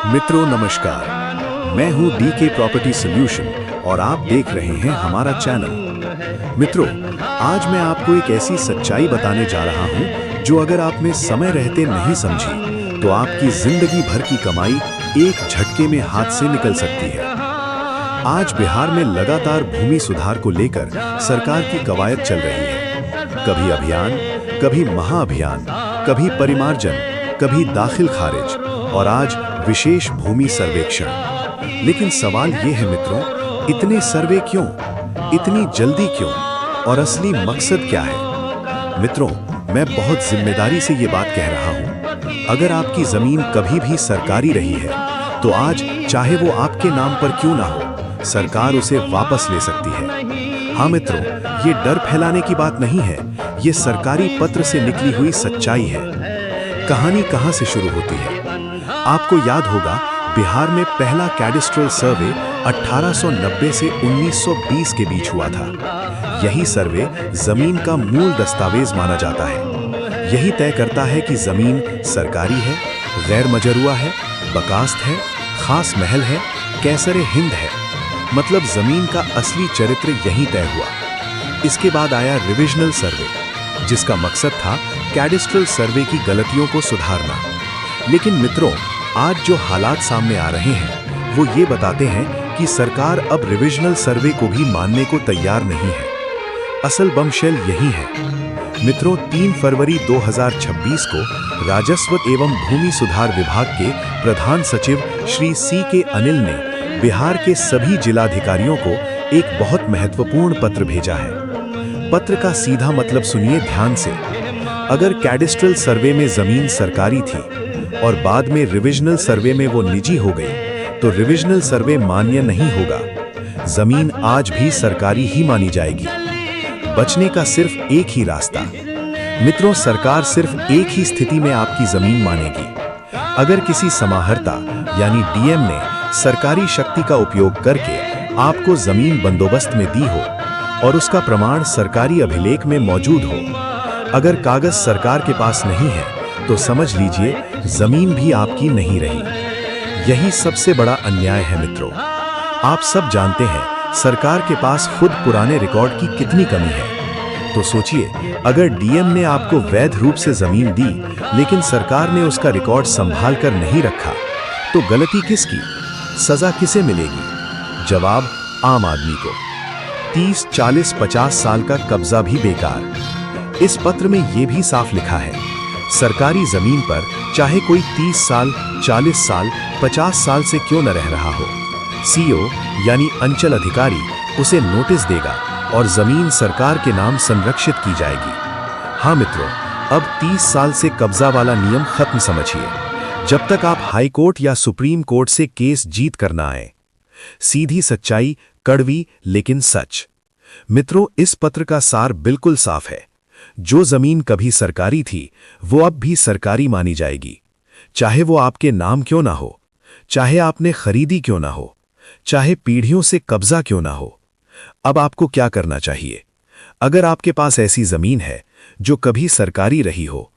मित्रों नमस्कार, मैं हूं डीके प्रॉपर्टी सॉल्यूशन और आप देख रहे हैं हमारा चैनल। मित्रों, आज मैं आपको एक ऐसी सच्चाई बताने जा रहा हूं जो अगर आप में समय रहते नहीं समझी तो आपकी जिंदगी भर की कमाई एक झटके में हाथ से निकल सकती है। आज बिहार में लगातार भूमि सुधार को लेकर सरकार की कवायद चल रही है। कभी अभियान, कभी महाअभियान, कभी परिमार्जन, कभी दाखिल खारिज और आज विशेष भूमि सर्वेक्षण। लेकिन सवाल ये है मित्रों, इतने सर्वे क्यों, इतनी जल्दी क्यों और असली मकसद क्या है? मित्रों, मैं बहुत जिम्मेदारी से ये बात कह रहा हूँ, अगर आपकी जमीन कभी भी सरकारी रही है तो आज चाहे वो आपके नाम पर क्यों ना हो, सरकार उसे वापस ले सकती है। हाँ मित्रों, ये डर फैलाने की बात नहीं है, ये सरकारी पत्र से निकली हुई सच्चाई है। कहानी कहाँ से शुरू होती है? आपको याद होगा, बिहार में पहला कैडेस्ट्रल सर्वे 1890 से 1920 के बीच हुआ था। यही सर्वे जमीन का मूल दस्तावेज माना जाता है। यही तय करता है कि जमीन सरकारी है, गैर मजरूआ है, बकास्त है, खास महल है, कैसरे हिंद है। मतलब जमीन का असली चरित्र यही तय हुआ। इसके बाद आया रिविजनल सर्वे, जिसका मकसद था कैडेस्ट्रल सर्वे की गलतियों को सुधारना। लेकिन मित्रों, आज जो हालात सामने आ रहे हैं वो ये बताते हैं कि सरकार अब रिविजनल सर्वे को भी मानने को तैयार नहीं है। असल बमशेल यही है। मित्रों, 3 फरवरी 2026 को राजस्व एवं भूमि सुधार विभाग के प्रधान सचिव श्री C.K. अनिल ने बिहार के सभी जिलाधिकारियों को एक बहुत महत्वपूर्ण पत्र भेजा है। पत्र का सीधा मतलब सुनिए ध्यान से। अगर कैडेस्ट्रल सर्वे में जमीन सरकारी थी और बाद में रिविजनल सर्वे में वो निजी हो गई तो रिविजनल सर्वे मान्य नहीं होगा। जमीन आज भी सरकारी ही मानी जाएगी। बचने का सिर्फ एक ही रास्ता। मित्रों, सरकार सिर्फ एक ही स्थिति में आपकी जमीन मानेगी। अगर किसी समाहर्ता यानी डीएम ने सरकारी शक्ति का उपयोग करके आपको जमीन बंदोबस्त में दी हो और उसका प्रमाण सरकारी अभिलेख में मौजूद हो, अगर कागज सरकार के पास नहीं है तो समझ लीजिए जमीन भी आपकी नहीं रही। यही सबसे बड़ा अन्याय है मित्रों। आप सब जानते हैं सरकार के पास खुद पुराने रिकॉर्ड की कितनी कमी है। तो सोचिए, अगर डीएम ने आपको वैध रूप से जमीन दी लेकिन सरकार ने उसका रिकॉर्ड संभाल कर नहीं रखा, तो गलती किसकी, सजा किसे मिलेगी? जवाब आम आदमी को। 30, 40, 50 साल का कब्जा भी बेकार। इस पत्र में यह भी साफ लिखा है, सरकारी जमीन पर चाहे कोई 30 साल, 40 साल, 50 साल से क्यों न रह रहा हो, सीओ यानी अंचल अधिकारी उसे नोटिस देगा और जमीन सरकार के नाम संरक्षित की जाएगी। हाँ मित्रों, अब 30 साल से कब्जा वाला नियम खत्म समझिए, जब तक आप हाई कोर्ट या सुप्रीम कोर्ट से केस जीत कर ना आए। सीधी सच्चाई, कड़वी लेकिन सच। मित्रों, इस पत्र का सार बिल्कुल साफ है। जो जमीन कभी सरकारी थी वो अब भी सरकारी मानी जाएगी, चाहे वो आपके नाम क्यों ना हो, चाहे आपने खरीदी क्यों ना हो, चाहे पीढ़ियों से कब्जा क्यों ना हो। अब आपको क्या करना चाहिए? अगर आपके पास ऐसी जमीन है जो कभी सरकारी रही हो